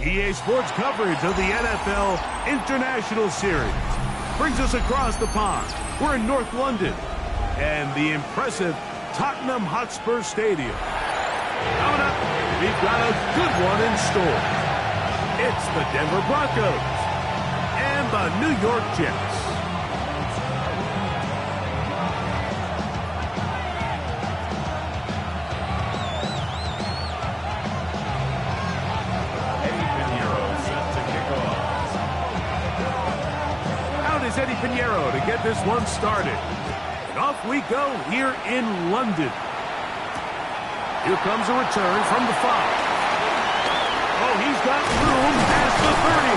EA Sports coverage of the NFL International Series brings us across the pond. We're in North London and the impressive Tottenham Hotspur Stadium. Coming up, we've got a good one in store. It's the Denver Broncos and the New York Jets. Eddie Pinheiro to get this one started. And off we go here in London. Here comes a return from the 5. Oh, he's got room past the 30.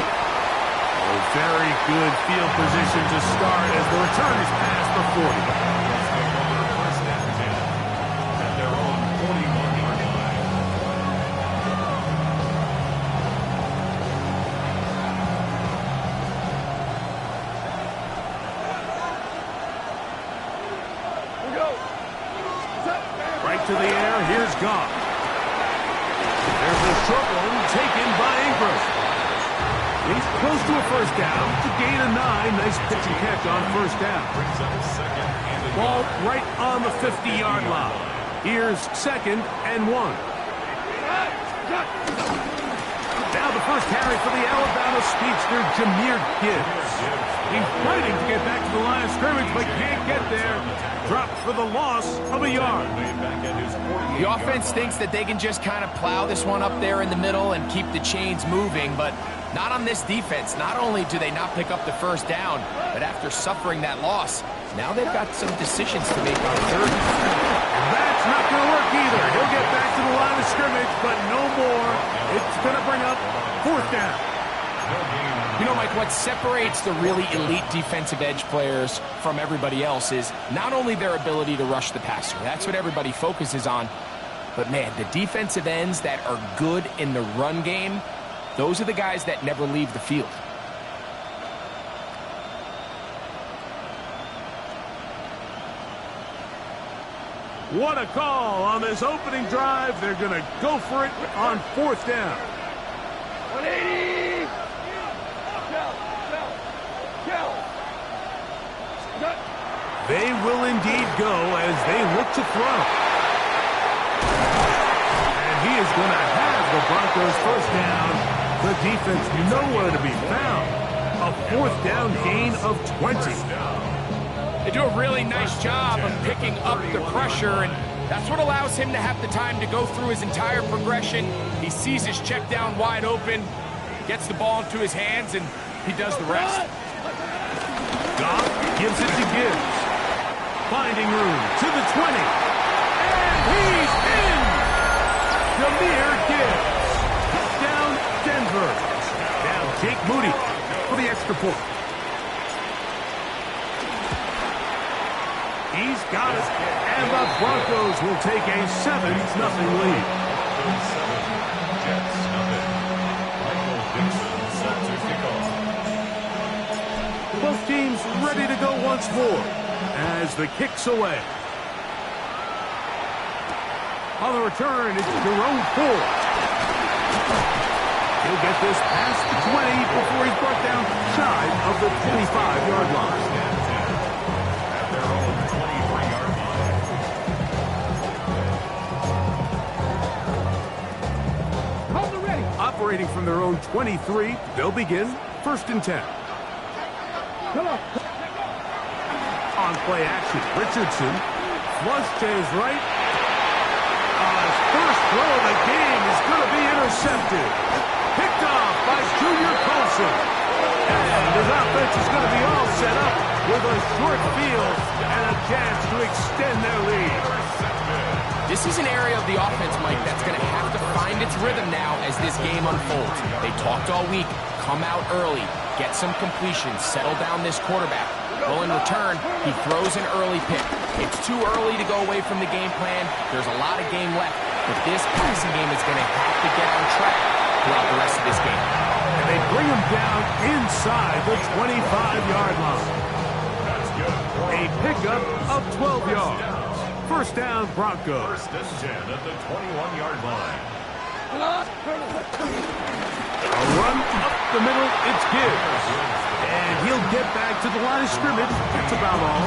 Oh, very good field position to start as the return is past the 40. To the air, here's Goff. There's a short one taken by Ingram. He's close to a first down to gain a 9. Nice pitch and catch on first down. Ball right on the 50-yard line. Here's 2nd and 1. Now the first carry for the Alabama speedster, Jahmyr Gibbs. He's fighting to get back to the line of scrimmage, but can't get there. Drops for the loss of a yard. The offense thinks that they can just kind of plow this one up there in the middle and keep the chains moving, but not on this defense. Not only do they not pick up the first down, but after suffering that loss, now they've got some decisions to make on 3rd. That's not going to work either. He'll get back to the line of scrimmage, but no more. It's going to bring up 4th down. You know, Mike, what separates the really elite defensive edge players from everybody else is not only their ability to rush the passer. That's what everybody focuses on. But, man, the defensive ends that are good in the run game, those are the guys that never leave the field. What a call on this opening drive. They're going to go for it on 4th down. 180. They will indeed go as they look to throw. And he is going to have the Broncos first down. The defense nowhere to be found. A 4th down gain of 20. They do a really nice job of picking up the pressure, and that's what allows him to have the time to go through his entire progression. He sees his check down wide open, gets the ball into his hands, and he does the rest. Goff gives it to Gibbs. Finding room to the 20. And he's in! Jahmyr Gibbs. Touchdown, Denver. Now Jake Moody for the extra point. He's got it. And the Broncos will take a 7-0 lead. Jets nothing. Michael Dixon set to kick off. Both teams ready to go once more as the kick's away. On the return, it's Jerome Ford. He'll get this past the 20 before he's brought down shy of the 25-yard line. At their own 23-yard line. Hold it ready. Operating from their own 23, they'll begin 1st and 10. Come on. On play action, Richardson flush to his right. His first throw of the game is going to be intercepted. Picked off by Junior Colson. And his offense is going to be all set up with a short field and a chance to extend their lead. This is an area of the offense, Mike, that's going to have to find its rhythm now as this game unfolds. They talked all week. Come out early. Get some completions. Settle down this quarterback. Well, in return, he throws an early pick. It's too early to go away from the game plan. There's a lot of game left. But this passing game is going to have to get on track throughout the rest of this game. And they bring him down inside the 25-yard line. A pickup of 12 yards. First down, Broncos. 1st and 10 at the 21-yard line. A run up the middle, it's Gibbs. And he'll get back to the line of scrimmage. That's about all.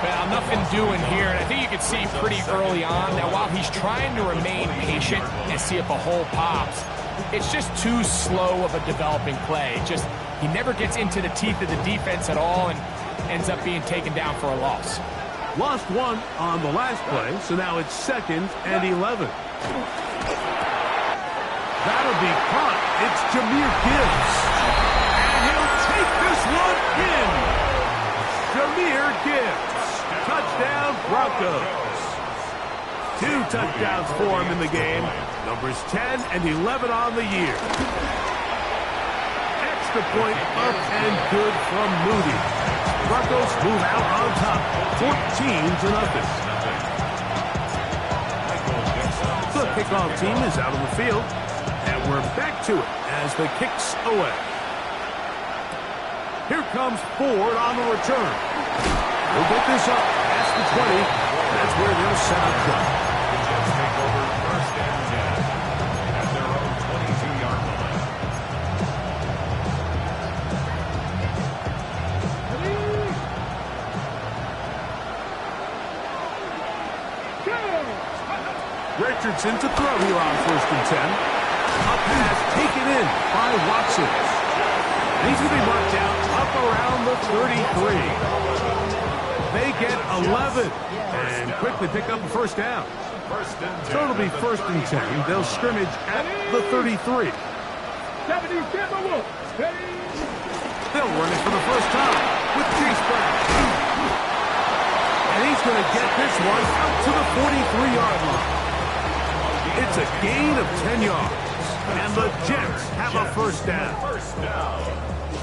Well, nothing doing here, and I think you can see pretty early on that while he's trying to remain patient and see if a hole pops, it's just too slow of a developing play. He never gets into the teeth of the defense at all and ends up being taken down for a loss. Lost one on the last play, so now it's 2nd and 11. That'll be caught. It's Jahmyr Gibbs. And he'll take this one in. Jahmyr Gibbs. Touchdown, Broncos. 2 touchdowns for him in the game. Numbers 10 and 11 on the year. Extra point up and good from Moody. Broncos move out on top, 14-0. The kickoff team is out on the field, and we're back to it as the kick's away. Here comes Ford on the return. We'll get this up past the 20. That's where they'll set up shop. Take over 1st and 10 at their own 22-yard line. Richardson to throw here on 1st and 10. A pass taken in by Watson. And he's going to be marked down up around the 33. They get 11 and quickly pick up a 1st down. So it'll be 1st and 10. They'll scrimmage at the 33. They'll run it for the first time with Chase Brown. And he's going to get this one out to the 43-yard line. It's a gain of 10 yards. And the Jets have a 1st down.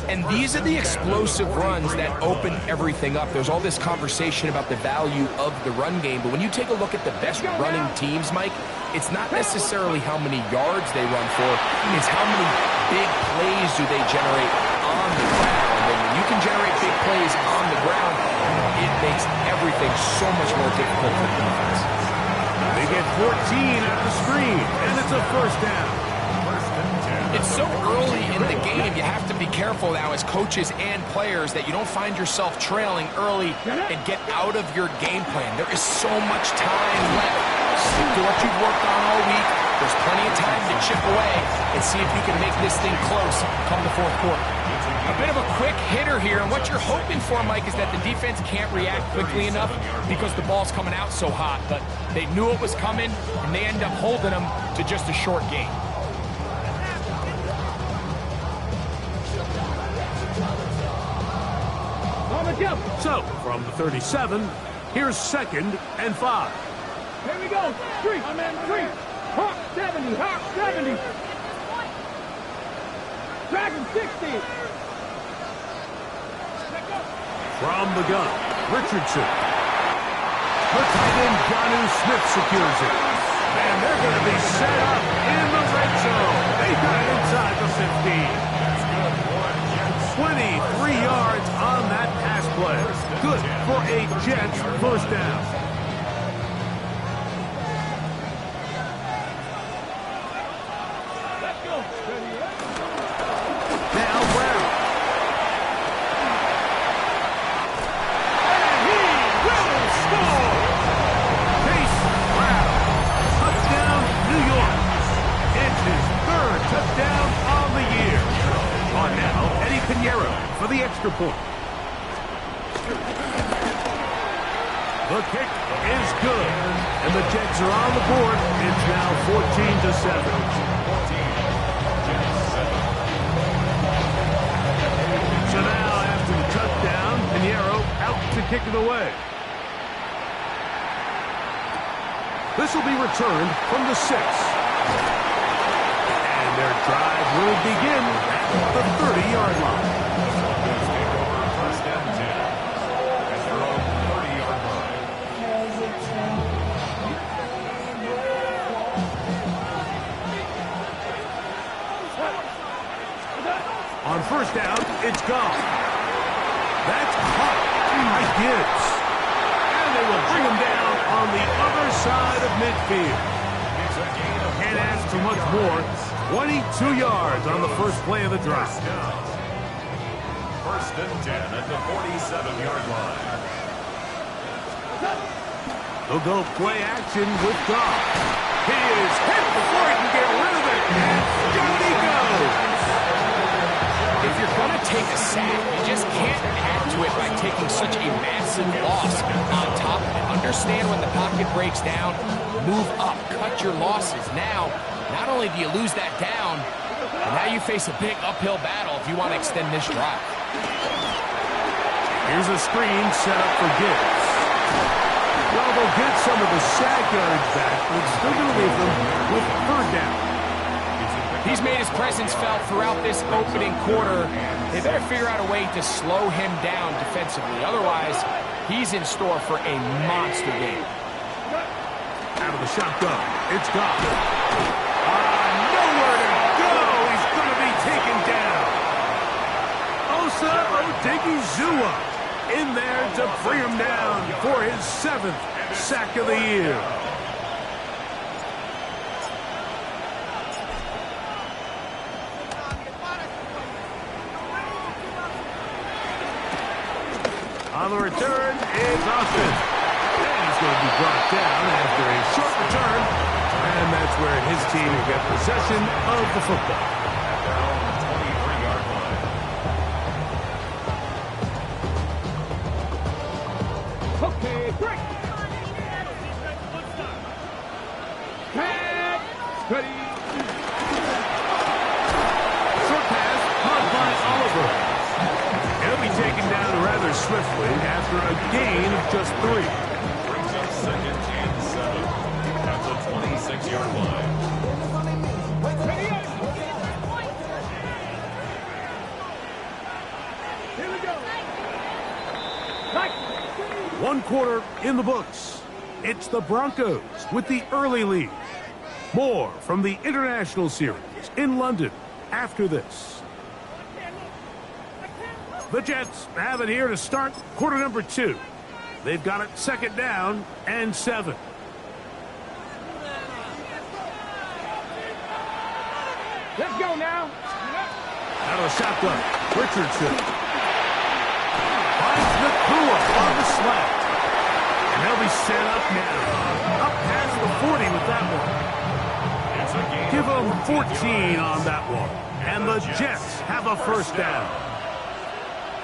And these are the explosive runs that open everything up. There's all this conversation about the value of the run game, but when you take a look at the best running teams, Mike, it's not necessarily how many yards they run for, it's how many big plays do they generate on the ground. And when you can generate big plays on the ground, it makes everything so much more difficult for the defense. They get 14 at the screen, and it's a 1st down. It's so early in the game, you have to be careful now as coaches and players that you don't find yourself trailing early and get out of your game plan. There is so much time left. Stick to what you've worked on all week. There's plenty of time to chip away and see if you can make this thing close come the 4th quarter. A bit of a quick hitter here, and what you're hoping for, Mike, is that the defense can't react quickly enough because the ball's coming out so hot. But they knew it was coming, and they end up holding them to just a short game. So, from the 37, here's 2nd and 5. Here we go. 3. Hawk 70. Hawk 70. Dragon 60. From the gun, Richardson. The tight end, Jonnu Smith secures it. And they're going to be set up in the red zone. They got it inside the 15. 23 yards on that pass play. Good for a Jets 1st down. Let's go. Now Brown. And he will score. Chase Brown. Touchdown, New York. It's his 3rd touchdown on the year. On now, Eddie Pinheiro for the extra point. The kick is good, and the Jets are on the board. It's now 14-7. So now, after the touchdown, Pinheiro out to kick it away. This will be returned from the 6. And their drive will begin at the 30-yard line. First and 10 at their own 30-yard line. On 1st down, it's gone. That's caught by Gibbs. And they will bring him down on the other side of midfield. And as so much more. 22 yards on the first play of the drive. First and 10 at the 47-yard line. They'll go play action with Goff. He is hit before he can get rid of it. And down he goes. If you're going to take a sack, you just can't add to it by taking such a massive loss on top of it. Understand when the pocket breaks down, move up, cut your losses. Now, not only do you lose that down, but now you face a big uphill battle if you want to extend this drive. Here's a screen set up for Gibbs. Well, they'll get some of the sack yards back, but it's still going to leave them with third down. He's made his presence felt throughout this opening quarter. They better figure out a way to slow him down defensively. Otherwise, he's in store for a monster game. Out of the shotgun, it's Goff. Nowhere to go. He's going to be taken down. Osa Odigizua in there to bring him down for his 7th sack of the year. On the return is Austin. And he's going to be brought down after a short return. And that's where his team will get possession of the football. At their own 23-yard line. Okay, break. Cat. Ready. Short pass, caught by Oliver. He'll be taken down rather swiftly after a gain of just 3. Brings up 2nd and 7 at the 26-yard line. Here we go. Right. 1 quarter in the books. It's the Broncos with the early lead. More from the International Series in London after this. The Jets have it here to start quarter number 2. They've got it 2nd down and 7. Let's go now. Out of the shotgun, Richardson finds Nakua on the slant. And they'll be set up now. Up past the 40 with that one. Give them 14 on that one. And the Jets have a first down.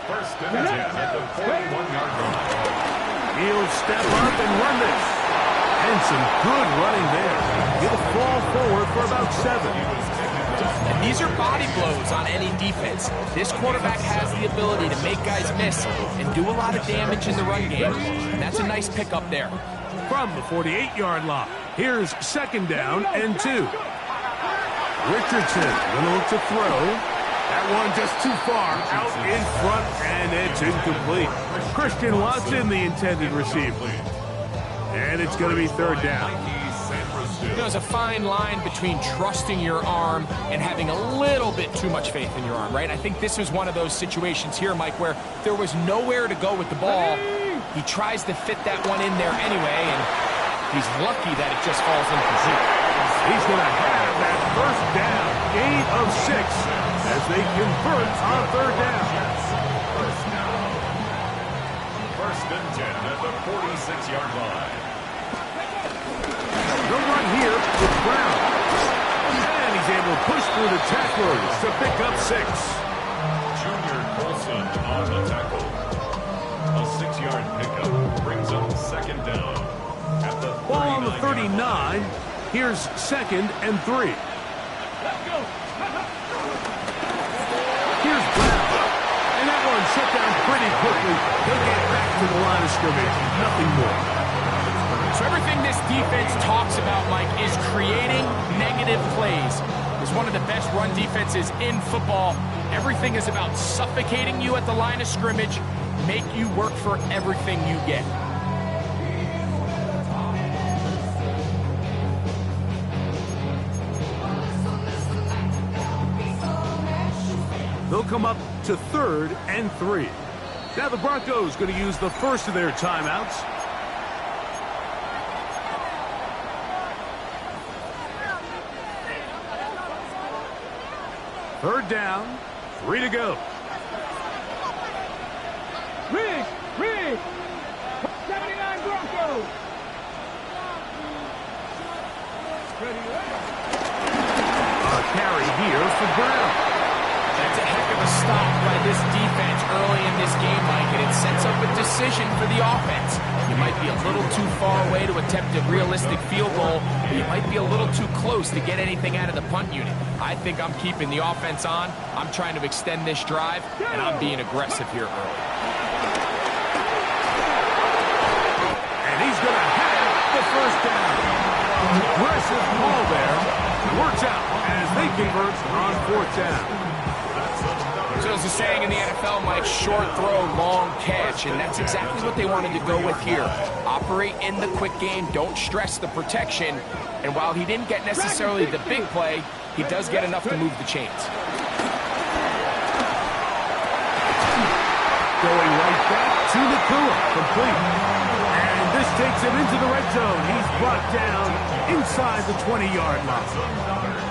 First and 10 at the 41-yard line. He'll step up and run this. And some good running there. He'll fall forward for about 7. And these are body blows on any defense. This quarterback has the ability to make guys miss and do a lot of damage in the run game. And that's a nice pickup there. From the 48-yard line, here's 2nd down and 2. Richardson going to look to throw. That one just too far out in front, and it's incomplete. Christian Watson, the intended receiver. And it's going to be 3rd down. There's a fine line between trusting your arm and having a little bit too much faith in your arm, right? I think this was one of those situations here, Mike, where there was nowhere to go with the ball. He tries to fit that one in there anyway, and he's lucky that it just falls incomplete. He's going to have that first down, gain of 6, as they convert on 3rd down. First and 10 at the 46-yard line. No run here with Brown. And he's able to push through the tacklers to pick up 6. Junior Colson on the tackle. A 6-yard pickup brings up 2nd down at the 39. Ball on the 39. Here's 2nd and 3. Here's Brown. And that one shut down pretty quickly. He'll get back to the line of scrimmage. Nothing more. So everything this defense talks about, Mike, is creating negative plays. It's one of the best run defenses in football. Everything is about suffocating you at the line of scrimmage, make you work for everything you get. They'll come up to 3rd and 3. Now the Broncos going to use the first of their timeouts. Third down, 3 to go. Rig! 79 Broncos! A carry here for Brown. That's a heck of a stop by this defense early in this game, Mike, and it sets up a decision for the offense. You might be a little too far away to attempt a realistic field goal, but you might be a little too close to get anything out of the punt unit. I think I'm keeping the offense on. I'm trying to extend this drive, and I'm being aggressive here early. And he's going to have the first down. Aggressive ball there. It works out as they convert on fourth down. So there's a saying in the NFL, Mike, short throw, long catch, and that's exactly what they wanted to go with here. Operate in the quick game, don't stress the protection, and while he didn't get necessarily the big play, he does get enough to move the chains. Going right back to Nakua, complete. And this takes him into the red zone. He's brought down inside the 20-yard line.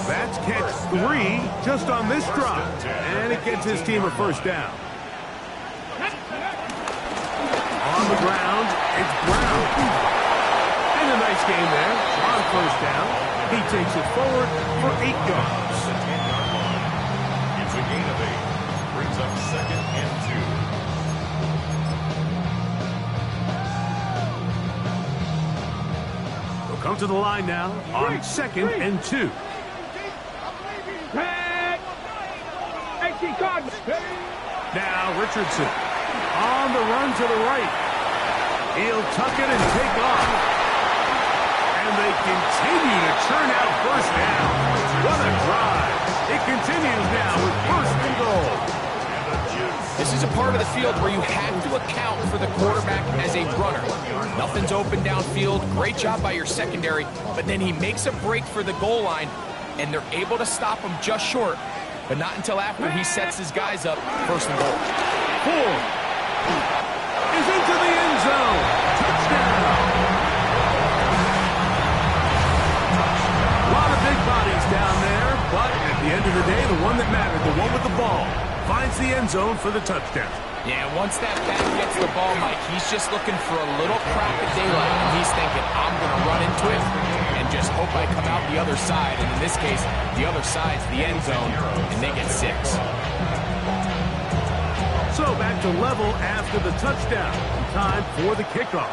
That's catch 3 just on this drive. And it gets his team a first down. On the ground, it's Brown. And a nice game there on first down. He takes it forward for 8 yards. It's a gain of 8. Brings up 2nd and 2. They'll come to the line now on 2nd and 2. Now Richardson on the run to the right. He'll tuck it and take off. And they continue to churn out first down. What a drive. It continues now with first and goal. This is a part of the field where you have to account for the quarterback as a runner. Nothing's open downfield. Great job by your secondary. But then he makes a break for the goal line, and they're able to stop him just short. But not until after he sets his guys up, first and goal. Ford is into the end zone. Touchdown. A lot of big bodies down there, but at the end of the day, the one that mattered, the one with the ball, finds the end zone for the touchdown. Yeah, once that back gets the ball, Mike, he's just looking for a little crack of daylight, and he's thinking, I'm going to run into it and just hope I come out the other side. And in this case, the other side's the end zone, and they get 6. So back to level after the touchdown. Time for the kickoff.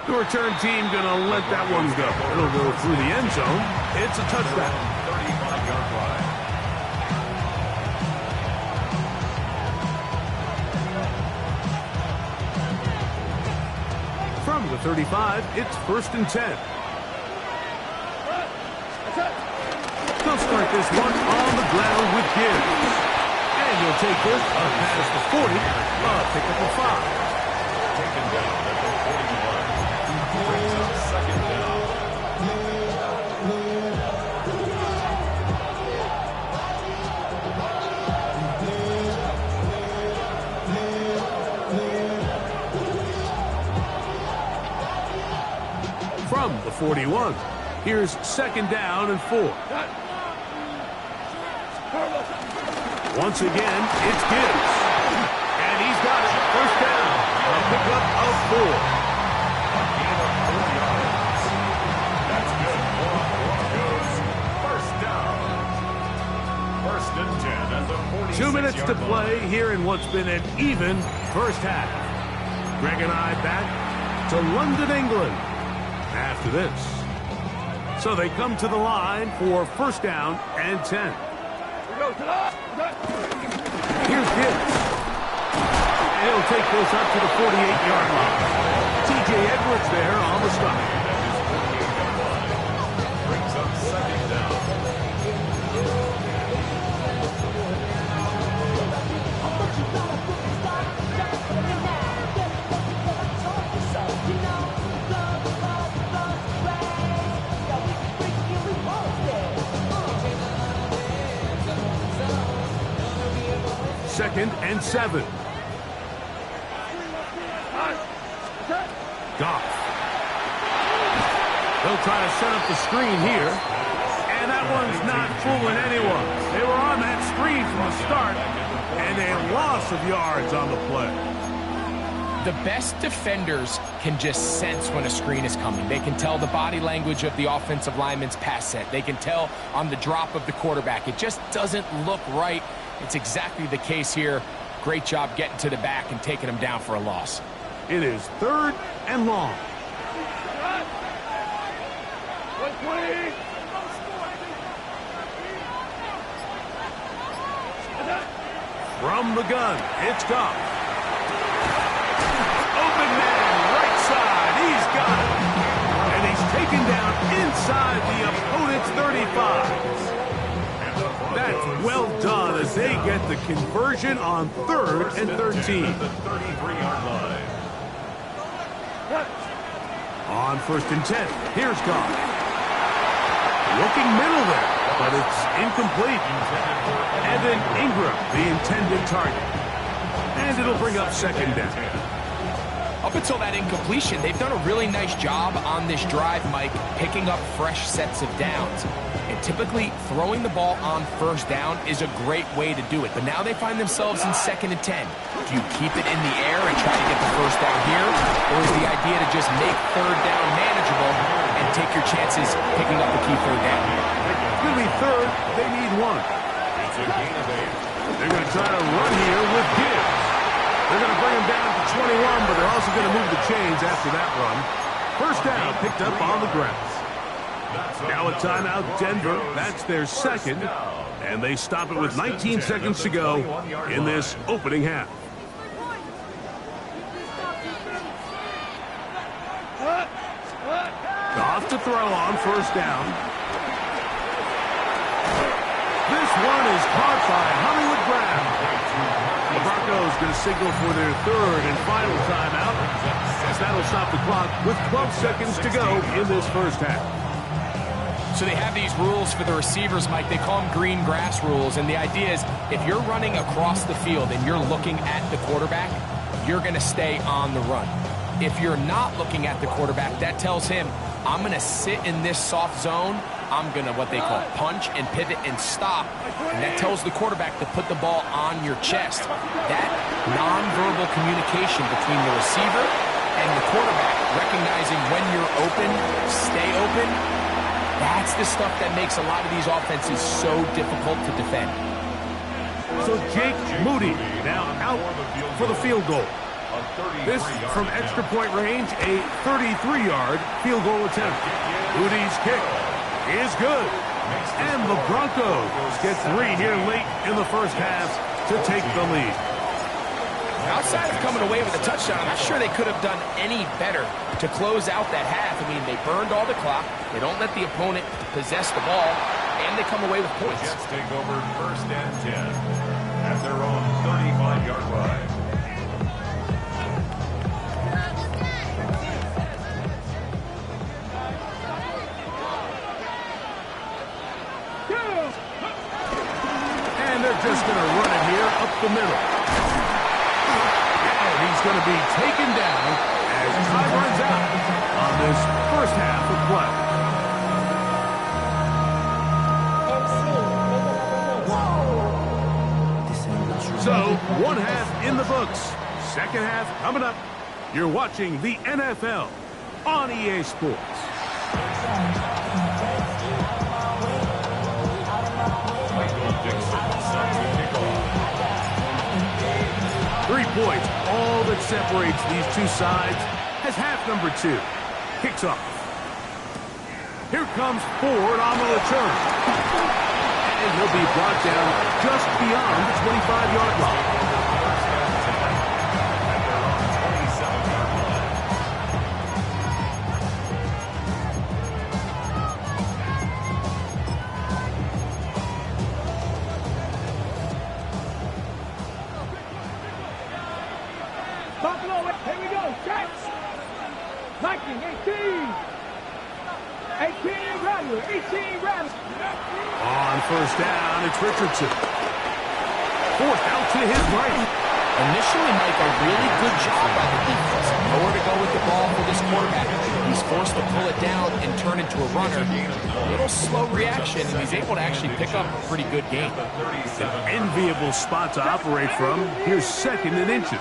The return team going to let that one go. It'll go through the end zone. It's a touchdown. 35-yard line. From the 35, it's first and 10. They'll start this one on the ground with Gibbs. And he'll take this up past the 40, pick up a 5. Taken down at the 41. Brings up 2nd down. From the 41, here's 2nd down and 4. Once again, it's Gibbs. And he's got it. First down. A pickup of 4. A gain of 4 yards. That's good for Broncos. First down. 1st and 10 at the 46-yard 2 minutes to line. play here in what's been an even first half. Greg and I back to London, England after this. So they come to the line for first down and 10. Here's Gibbs. And he'll take this up to the 48-yard line. T.J. Edwards there on the stop. Brings up 2nd down. Second and 7. Goff. They'll try to set up the screen here. And that one's not fooling anyone. They were on that screen from the start, and a loss of yards on the play. The best defenders can just sense when a screen is coming. They can tell the body language of the offensive lineman's pass set. They can tell on the drop of the quarterback. It just doesn't look right. It's exactly the case here. Great job getting to the back and taking him down for a loss. It is 3rd and long. From the gun, it's Goff. Open man, right side, he's got it. And he's taken down inside the opponent's 35. That's well done as they get the conversion on 3rd and 13. The 33-yard line. On 1st and 10, here's Goff. Looking middle there, but it's incomplete. Evan Ingram, the intended target. And it'll bring up 2nd down. Up until that incompletion, they've done a really nice job on this drive, Mike, picking up fresh sets of downs. And typically, throwing the ball on 1st down is a great way to do it. But now they find themselves in 2nd and 10. Do you keep it in the air and try to get the 1st down here? Or is the idea to just make 3rd down manageable and take your chances picking up the key 3rd down? It's going to be 3rd. They need 1. It's a gain of 8. They're going to try to run here with Gibbs. They're going to bring him down to 21, but they're also going to move the chains after that run. 1st down picked up on the ground. Now a timeout, Denver. That's their 2nd. And they stop it with 19 seconds to go in this opening half. Off to throw on 1st down. This one is caught by Hollywood Brown. The Broncos going to signal for their 3rd and final timeout, as that'll stop the clock with 12 seconds to go in this 1st half. So they have these rules for the receivers, Mike. They call them green grass rules. And the idea is if you're running across the field and you're looking at the quarterback, you're going to stay on the run. If you're not looking at the quarterback, that tells him, I'm going to sit in this soft zone. I'm going to, what they call, punch and pivot and stop. And that tells the quarterback to put the ball on your chest. That nonverbal communication between the receiver and the quarterback, recognizing when you're open, stay open, that's the stuff that makes a lot of these offenses so difficult to defend. So Jake Moody now out for the field goal. This from extra point range, a 33-yard field goal attempt. Moody's kick is good. And the Broncos get 3 here late in the 1st half to take the lead. Outside of coming away with a touchdown, I'm not sure they could have done any better to close out that half. I mean, they burned all the clock. They don't let the opponent possess the ball, and they come away with points. Jets take over 1st and 10 at their own 35-yard line. And they're just going to run it here up the middle. And he's going to be taken down as time runs out on this 1st half of play. So, 1 half in the books. 2nd half coming up. You're watching the NFL on EA Sports. Points, all that separates these two sides, as half number 2 kicks off. Here comes Ford on the return. And he'll be brought down just beyond the 25-yard line. Here we go, check. 19, 18. 18 Rattler, 18 Rattler. On 1st down, it's Richardson. 4th out to his right. Initially, Mike, a really good job by the defense. Nowhere to go with the ball for this quarterback. He's forced to pull it down and turn into a runner. A little slow reaction, and he's able to actually pick up a pretty good game. An enviable spot to operate from. Here's 2nd and inches.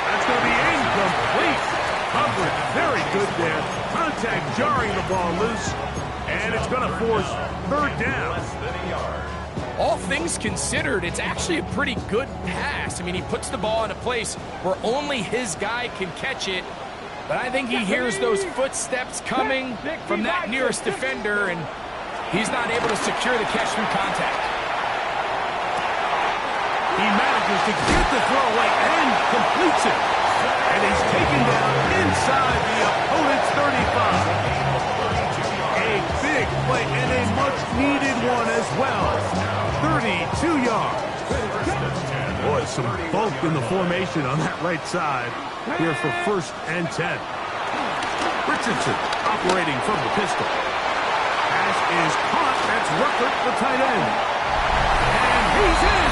That's going to be incomplete. Coverage very good there. Contact jarring the ball loose. And it's going to force 3rd down. All things considered, it's actually a pretty good pass. I mean, he puts the ball in a place where only his guy can catch it. But I think he hears those footsteps coming from that nearest defender, and he's not able to secure the catch through contact. He manages to get the throw away and completes it. And he's taken down inside the opponent's 35. A big play and a much-needed one as well. 32 yards. Boy, some bulk in the formation on that right side. Here for 1st and 10. Richardson operating from the pistol. Pass is caught. That's Ruckert, the tight end. And he's in.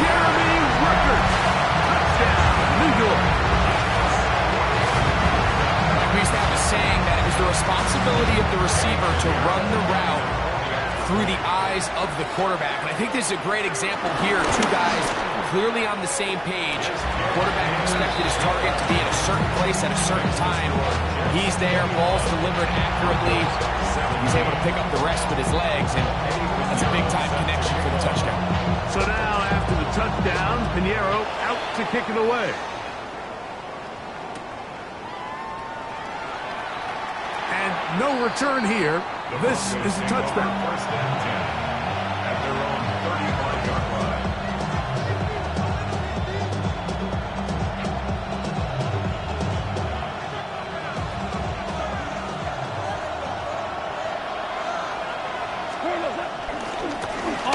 Jeremy Ruckert. Touchdown, New York. We used to have a saying that it was the responsibility of the receiver to run the route through the eyes of the quarterback. And I think this is a great example here. 2 guys clearly on the same page. Quarterback expected his target to be in a certain place at a certain time. He's there, ball's delivered accurately. He's able to pick up the rest with his legs, and that's a big-time connection for the touchdown. So now, after the touchdown, Pinheiro out to kick it away. And no return here. This is a touchback. 1st and 10 at their own 35-yard line.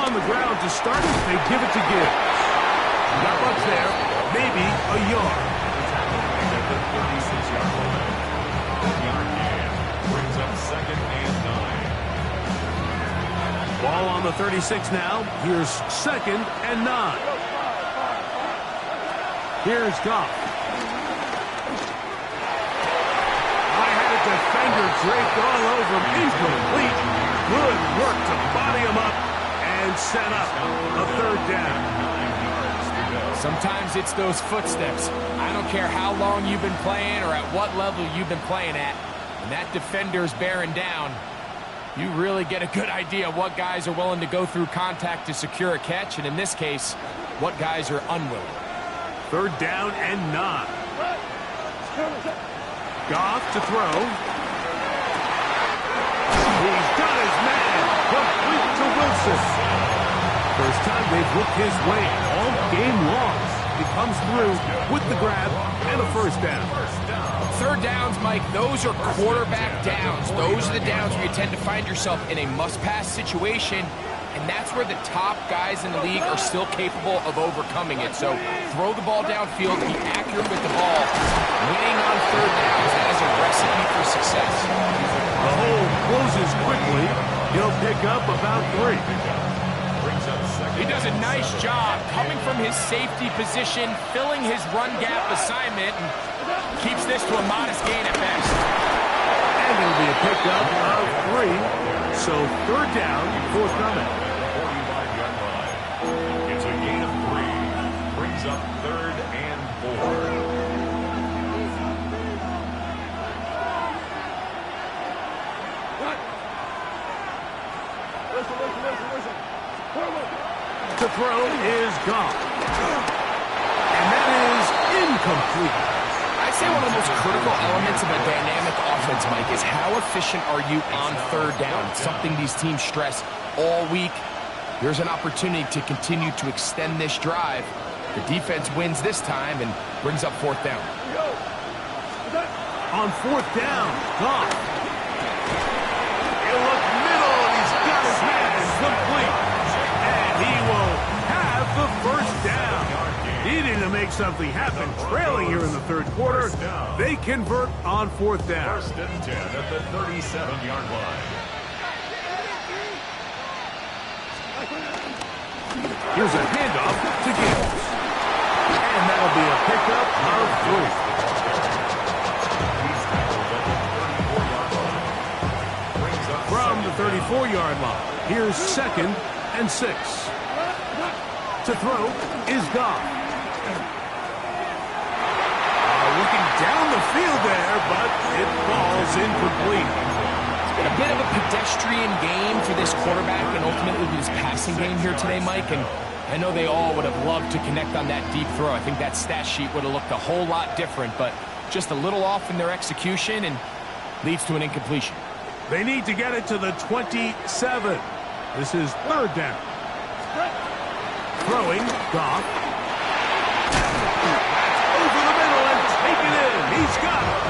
On the ground to start it, they give it to Gibbs. Not much there, maybe a yard. At the 36-yard line. Yard gain brings up 2nd and 9. Ball on the 36 now. Here's 2nd and 9. Here's Goff. I had a defender draped all over him. Incomplete. Good work to body him up and set up a 3rd down. Sometimes it's those footsteps. I don't care how long you've been playing or at what level you've been playing at. When that defender's bearing down, you really get a good idea of what guys are willing to go through contact to secure a catch, and in this case, what guys are unwilling. 3rd down and 9. Goff to throw. He's got his man. Complete to Wilson. First time they've looked his way all game long. He comes through with the grab and a 1st down. 3rd downs, Mike, those are quarterback downs. Those are the downs where you tend to find yourself in a must-pass situation, and that's where the top guys in the league are still capable of overcoming it. So throw the ball downfield, be accurate with the ball. Winning on 3rd downs, that is a recipe for success. The hole closes quickly. He'll pick up about 3. He does a nice job coming from his safety position, filling his run gap assignment, and keeps this to a modest gain at best. And it'll be a pickup of 3. So 3rd down, forthcoming. 45-yard line. It's a gain of 3. Brings up 3rd and 4. The throw is gone. And that is incomplete. I'd say one of the most critical elements of a dynamic offense, Mike, is how efficient are you on 3rd down? It's something these teams stress all week. There's an opportunity to continue to extend this drive. The defense wins this time and brings up 4th down. On 4th down, Goff. He'll look middle, and he's got his man complete. And he will have the 1st down. Needing to make something happen, trailing here in the 3rd quarter. They convert on 4th down. 1st and 10 at the 37-yard line. Here's a handoff to Gibbs. And that'll be a pickup of 3. From the 34-yard line, here's 2nd and 6. To throw is Goff. Looking down the field there, but it falls incomplete. It's been a bit of a pedestrian game for this quarterback and ultimately his passing game here today, Mike. And I know they all would have loved to connect on that deep throw. I think that stat sheet would have looked a whole lot different, but just a little off in their execution and leads to an incompletion. They need to get it to the 27. This is 3rd down. Throwing, Goff. Over the middle and take it in. He's got it.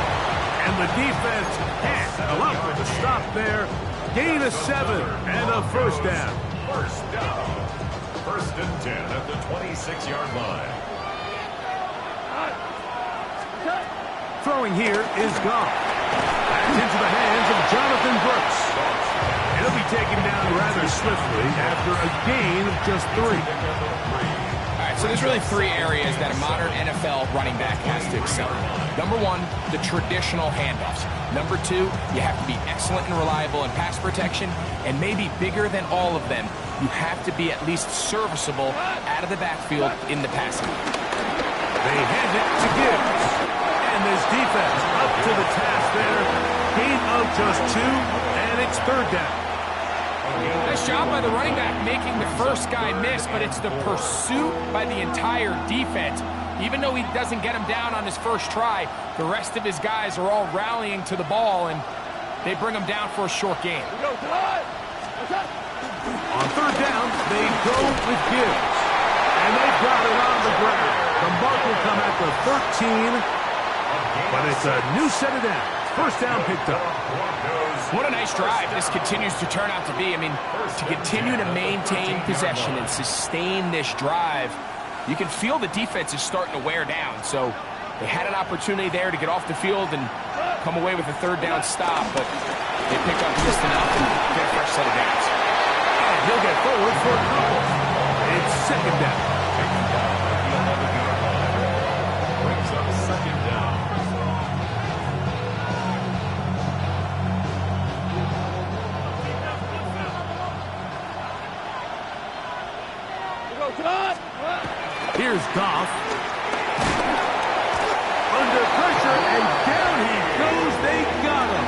And the defense can't allow for the stop there. Gain of 7 and a 1st down. 1st down. 1st and 10 at the 26-yard line. Throwing here is Goff. Back into the hands of Jonathan Brooks. He'll be taken down rather swiftly after a gain of just 3. All right, so there's really 3 areas that a modern NFL running back has to excel in. Number 1, the traditional handoffs. Number 2, you have to be excellent and reliable in pass protection. And maybe bigger than all of them, you have to be at least serviceable out of the backfield in the passing. They hand it to Gibbs. And this defense up to the task there. Gain of just 2, and it's 3rd down. Nice job by the running back making the first guy miss, but it's the pursuit by the entire defense. Even though he doesn't get him down on his first try, the rest of his guys are all rallying to the ball, and they bring him down for a short gain. On 3rd down, they go with Gibbs. And they've got it on the ground. The mark will come at the 13, but it's a new set of downs. 1st down picked up. What a nice drive this continues to turn out to be. I mean, to continue to maintain possession and sustain this drive, you can feel the defense is starting to wear down. So they had an opportunity there to get off the field and come away with a 3rd down stop, but they pick up just enough and get a fresh set of downs. And he'll get forward for a couple. It's 2nd down. Brings up 2nd down. Here's Goff. Under pressure, and down he goes. They got him.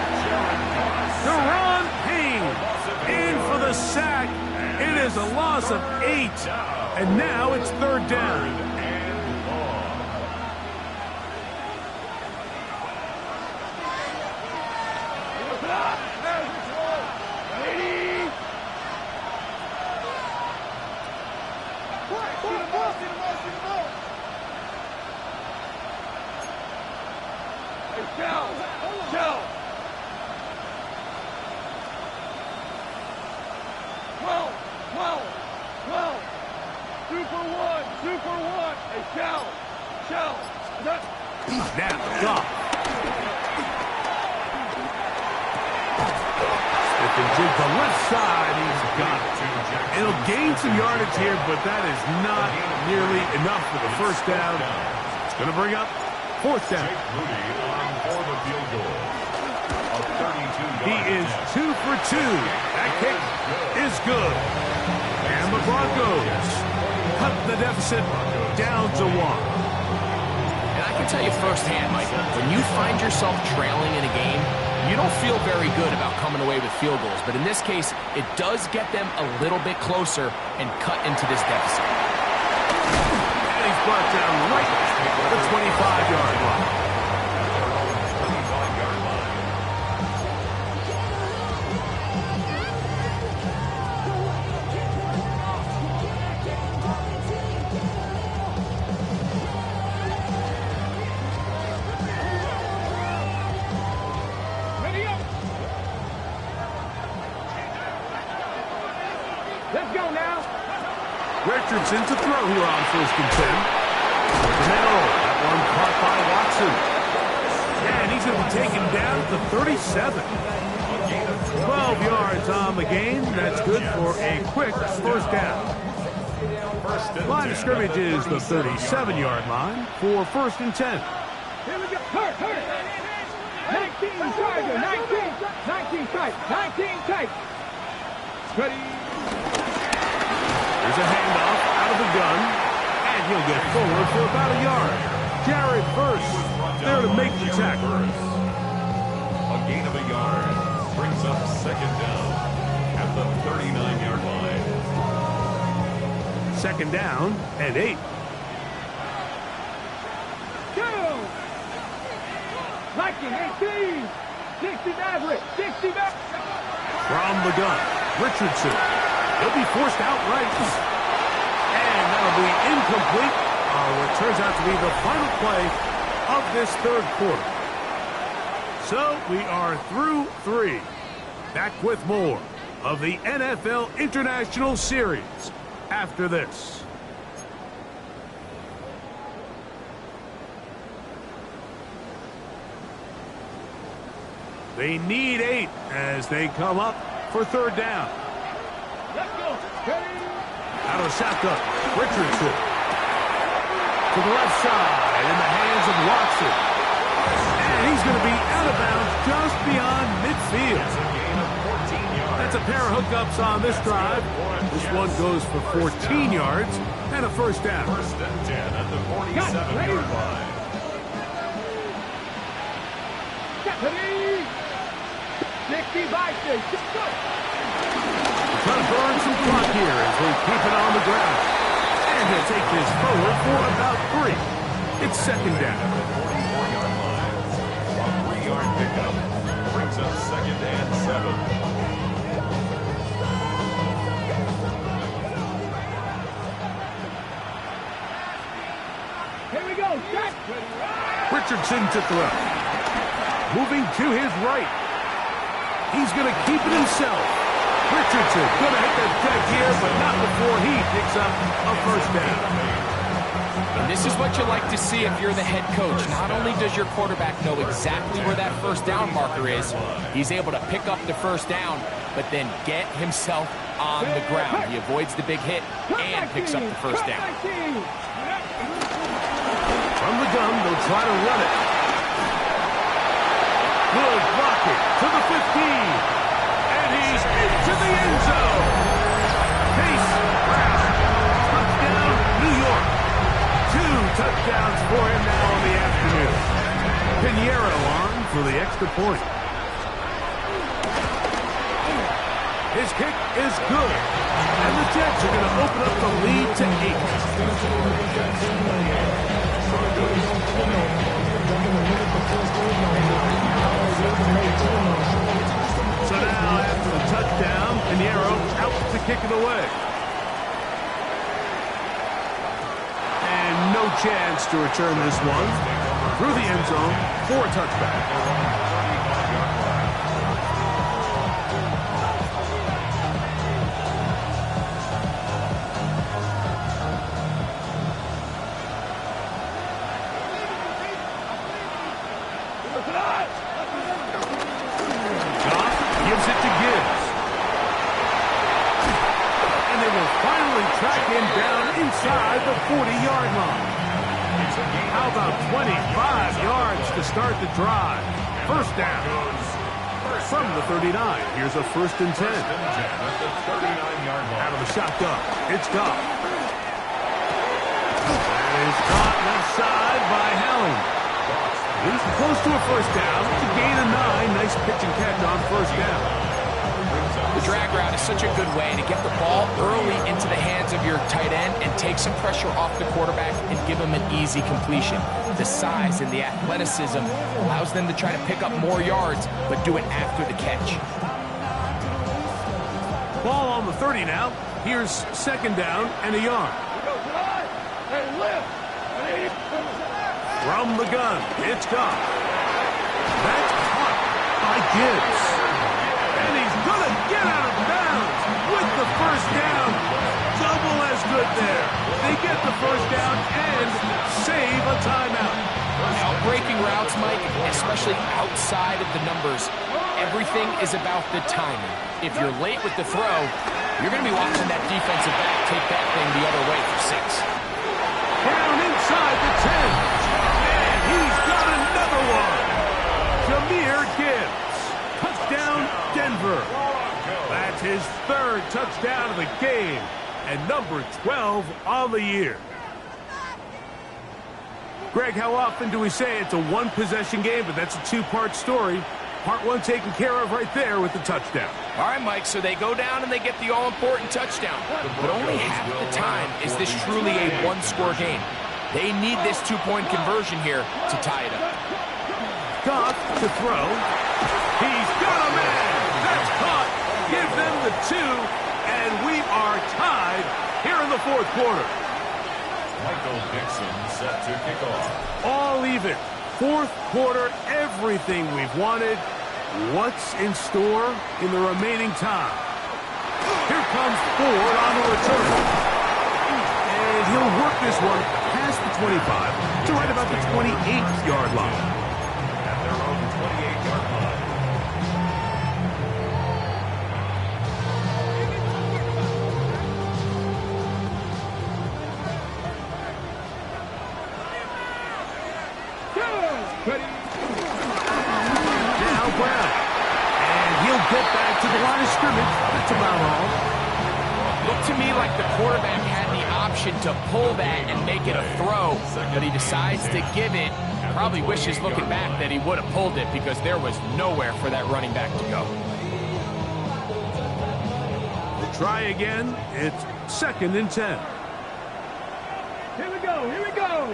Deron Payne in for the sack. It is a loss of 8. And now it's 3rd down. Now, Goff. Stiff and jig to left side. He's got it. It'll gain some yardage here, but that is not nearly enough for the 1st down. It's going to bring up 4th down. For the field goal. He is 2 for 2. That kick is good. And the Broncos cut the deficit down to 1. And I can tell you firsthand, Mike, when you find yourself trailing in a game, you don't feel very good about coming away with field goals. But in this case, it does get them a little bit closer and cut into this deficit. And he's brought down right at the 25-yard line. Let's go now. Richardson to throw here on 1st and 10. Middle. That one caught by Watson. And he's going to be taken down at the 37. 12 yards on the game. That's good for a quick 1st down. Line of scrimmage is the 37-yard line for 1st and 10. Here we go. Hurt. 19 Charger. 19 tight. 19 tight. Ready. There's a handoff out of the gun, and he'll get forward for about a yard. Jared Verse there to make the tackle. A gain of a yard brings up 2nd down at the 39-yard line. 2nd down and 8. Go. Liking 18. 60 Maverick. 60 Maverick. From the gun, Richardson. He'll be forced out right. And that'll be incomplete. What turns out to be the final play of this 3rd quarter. So we are through 3. Back with more of the NFL International Series after this. They need 8 as they come up for 3rd down. Let's go. Ready. Out of shotgun, Richardson. To the left side in the hands of Watson. And he's going to be out of bounds just beyond midfield. That's a pair of hookups on this drive. This one goes for 14 yards and a 1st down. 1st and 10 at the 47-yard line. Ready. 60 by 6. Trying to burn some clock here as they keep it on the ground. And he'll take this forward for about 3. It's 2nd down. 44-yard line. A 3-yard pickup brings up 2nd and 7. Here we go. Set. Richardson to throw. Moving to his right. He's going to keep it himself. Richardson going to hit the deck here, but not before he picks up a 1st down. And this is what you like to see if you're the head coach. Not only does your quarterback know exactly where that 1st down marker is, he's able to pick up the 1st down, but then get himself on the ground. He avoids the big hit and picks up the 1st down. From the gun, they'll try to run it. Good blocking to the 15. And he's into the end zone. Pace, Brown. Touchdown, New York. 2 touchdowns for him now on the afternoon. Pinheiro on for the extra point. His kick is good. And the Jets are going to open up the lead to 8. So now, after the touchdown, Pinheiro out to kick it away. And no chance to return this one through the end zone for a touchback. Inside the 40-yard line. How about 25 yards to start the drive? 1st down. From the 39, here's a 1st and 10. Out of the shotgun, it's Goff. That is caught left side by Helling. He's close to a 1st down to gain a 9. Nice pitch and catch on 1st down. The drag route is such a good way to get the ball early into the hands of your tight end and take some pressure off the quarterback and give him an easy completion. The size and the athleticism allows them to try to pick up more yards, but do it after the catch. Ball on the 30 now. Here's 2nd down and a yard. From the gun, it's Goff. That's caught by Gibbs. And he's going to get out of bounds with the 1st down. Double as good there. They get the 1st down and save a timeout. Now, breaking routes, Mike, especially outside of the numbers, everything is about the timing. If you're late with the throw, you're going to be watching that defensive back take that thing the other way for 6. Down inside the 10. And he's got another one. Jahmyr Gibbs. Touchdown, Denver. That's his 3rd touchdown of the game. And number 12 on the year. Greg, how often do we say it's a one-possession game, but that's a 2-part story? Part 1 taken care of right there with the touchdown. All right, Mike, so they go down and they get the all-important touchdown. But only half the time is this truly a one-score game. They need this 2-point conversion here to tie it up. Goff to throw. He's got a man. That's caught. Give them the 2, and we are tied here in the 4th quarter. Michael Dixon set to kick off. All even. 4th quarter, everything we've wanted. What's in store in the remaining time? Here comes Ford on the return. And he'll work this one past the 25 to right about the 28-yard line. At their own 28-yard line. Now Brown. And he'll get back to the line of scrimmage. That's about all. Looked to me like the quarterback had the option to pull that and make it a throw, but he decides to give it. Probably wishes looking back that he would have pulled it because there was nowhere for that running back to go. We'll try again. It's 2nd and 10. Here we go. Here we go.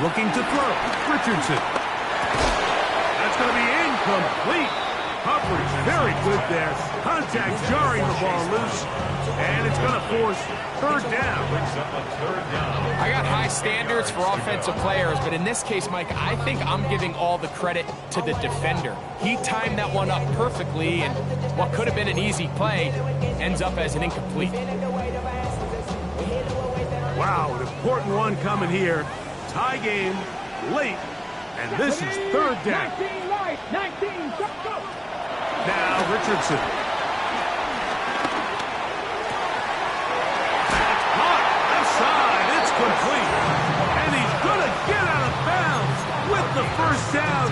Looking to throw. Richardson. That's going to be incomplete. Coverage very good there. Contact jarring the ball loose. And it's going to force 3rd down. I got high standards for offensive players, but in this case, Mike, I think I'm giving all the credit to the defender. He timed that one up perfectly, and what could have been an easy play ends up as an incomplete. Wow, an important one coming here. Tie game, late, and this is 3rd down. 19 light, 19, go. Now Richardson. That's caught. Left side. It's complete. And he's going to get out of bounds with the 1st down.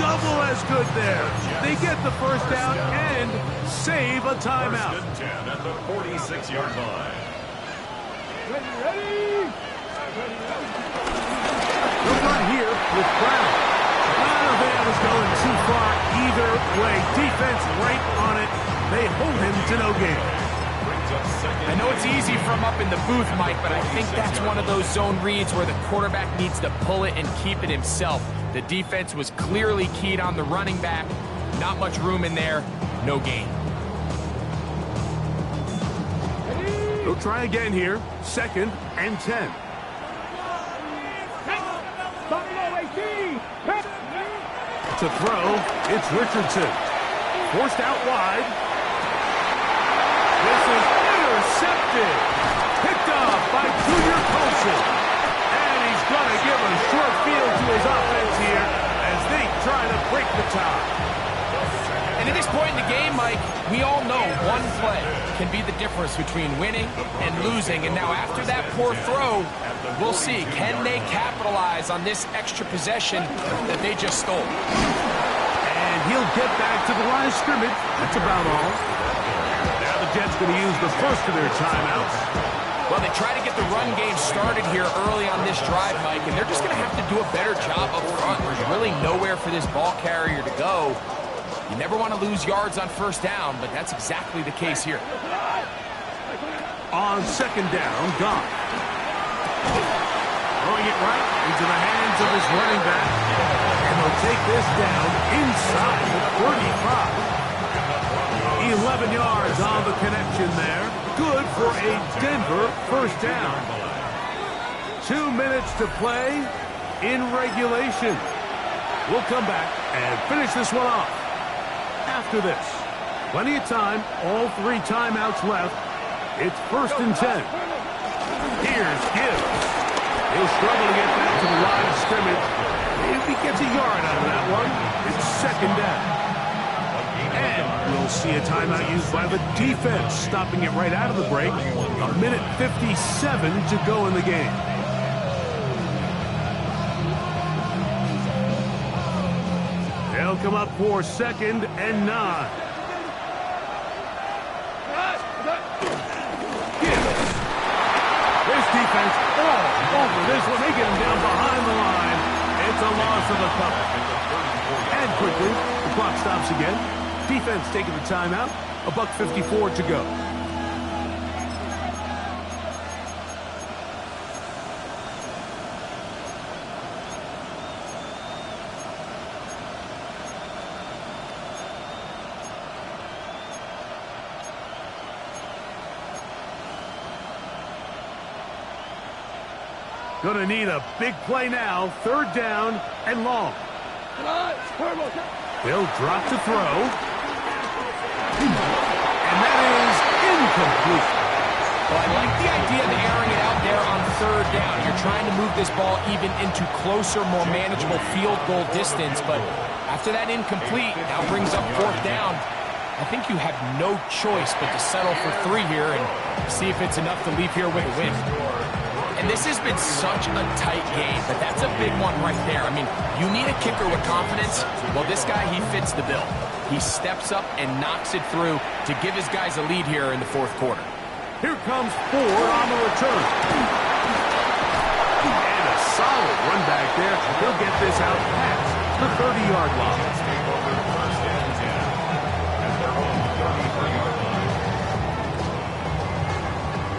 Double as good there. They get the 1st down and save a timeout. 1st and 10 at the 46-yard line. Ready. Good run here with Brown. None of that is going too far either way. Defense right on it. They hold him to no gain. I know it's easy from up in the booth, Mike, but I think that's one of those zone reads where the quarterback needs to pull it and keep it himself. The defense was clearly keyed on the running back. Not much room in there. No gain. They'll try again here. 2nd and 10. To throw, it's Richardson. Forced out wide. This is intercepted. Picked off by Junior Colson. And he's going to give a short field to his offense here as they try to break the tie. And at this point in the game, Mike, we all know one play can be the difference between winning and losing. And now after that poor throw, we'll see, can they capitalize on this extra possession that they just stole? And he'll get back to the line of scrimmage. That's about all. Now the Jets going to use the first of their timeouts. Well, they try to get the run game started here early on this drive, Mike, and they're just going to have to do a better job up front. There's really nowhere for this ball carrier to go. You never want to lose yards on 1st down, but that's exactly the case here. On 2nd down, Goff. Throwing it right into the hands of his running back. And they'll take this down inside the 35. 11 yards on the connection there. Good for a Denver 1st down. 2 minutes to play in regulation. We'll come back and finish this one off. After this, plenty of time, all 3 timeouts left. It's 1st and 10. Here's Gibbs. He'll struggle to get back to the line of scrimmage. If he gets a yard out of that one, it's 2nd down. We'll see a timeout used by the defense, stopping it right out of the break. 1:57 to go in the game. They'll come up for 2nd and 9. This defense all over this one. They get him down behind the line. It's a loss of a couple. And quickly, the clock stops again. Defense taking the timeout. 1:54 to go. Gonna need a big play now. 3rd down and long. They'll drop to throw. And that is incomplete. Well, I like the idea of airing it out there on 3rd down. You're trying to move this ball even into closer, more manageable field goal distance. But after that incomplete, now brings up 4th down. I think you have no choice but to settle for 3 here and see if it's enough to leave here with a win. And this has been such a tight game, but that's a big one right there. I mean, you need a kicker with confidence. Well, this guy, he fits the bill. He steps up and knocks it through to give his guys a lead here in the 4th quarter. Here comes Ford on the return. And a solid run back there. He'll get this out past the 30-yard line.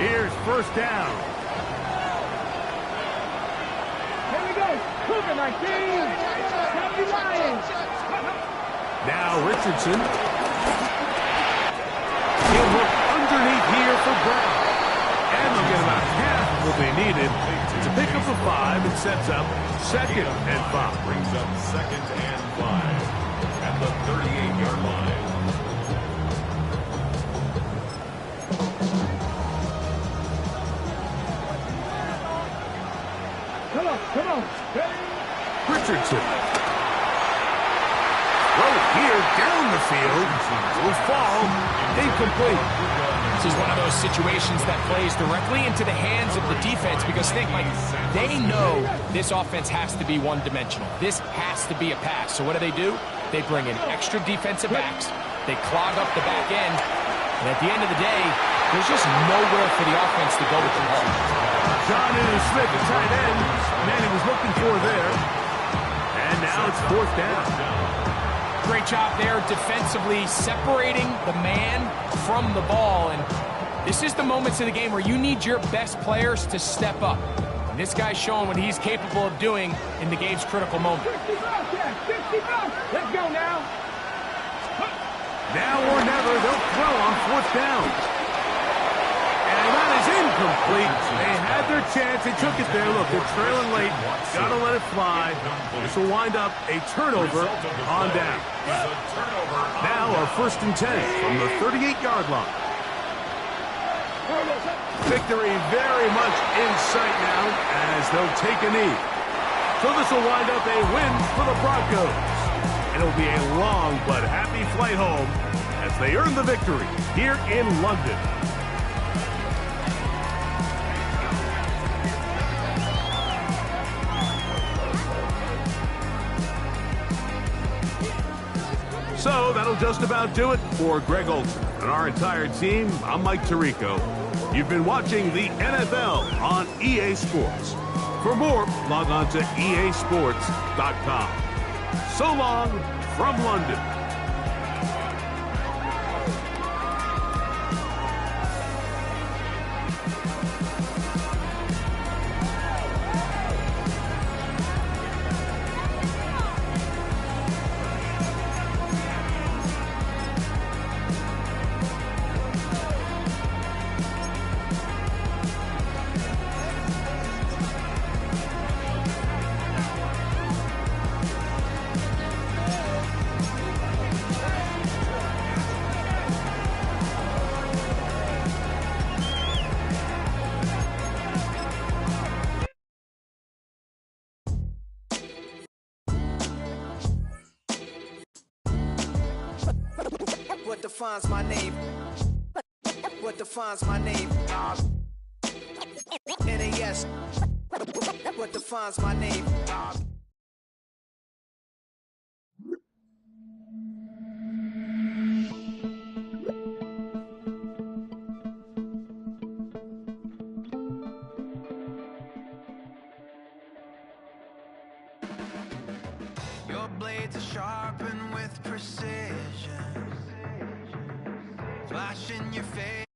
Here's 1st down. Now Richardson. He'll look underneath here for Brown. And they'll get about half of what they needed to pick up the 5 and sets up 2nd and 5. Brings up 2nd and 5 at the 38-yard line. Come on. Richardson. Throw here down the field. Will fall. Incomplete. This is one of those situations that plays directly into the hands of the defense because think, like, they know this offense has to be one-dimensional. This has to be a pass. So what do? They bring in extra defensive backs. They clog up the back end. And at the end of the day, there's just nowhere for the offense to go with the ball. Jonnu Smith, the tight end. Man he was looking for there. And now it's 4th down. Great job there defensively, separating the man from the ball. And this is the moments of the game where you need your best players to step up. And this guy's showing what he's capable of doing in the game's critical moment. 50 bucks. Let's go now. Now or never, they'll throw on 4th down. And that is incomplete. They had their chance. They took it there. Look, they're trailing late. Got to let it fly. This will wind up a turnover on down. Now our 1st and 10 from the 38-yard line. Victory very much in sight now as they'll take a knee. So this will wind up a win for the Broncos. And it'll be a long but happy flight home as they earn the victory here in London. So that'll just about do it for Greg Olson and our entire team. I'm Mike Tirico. You've been watching the NFL on EA Sports. For more, log on to easports.com. So long from London. defines my name? What defines my name? NAS. What defines my name? Your blades are sharpened with precision, flash in your face.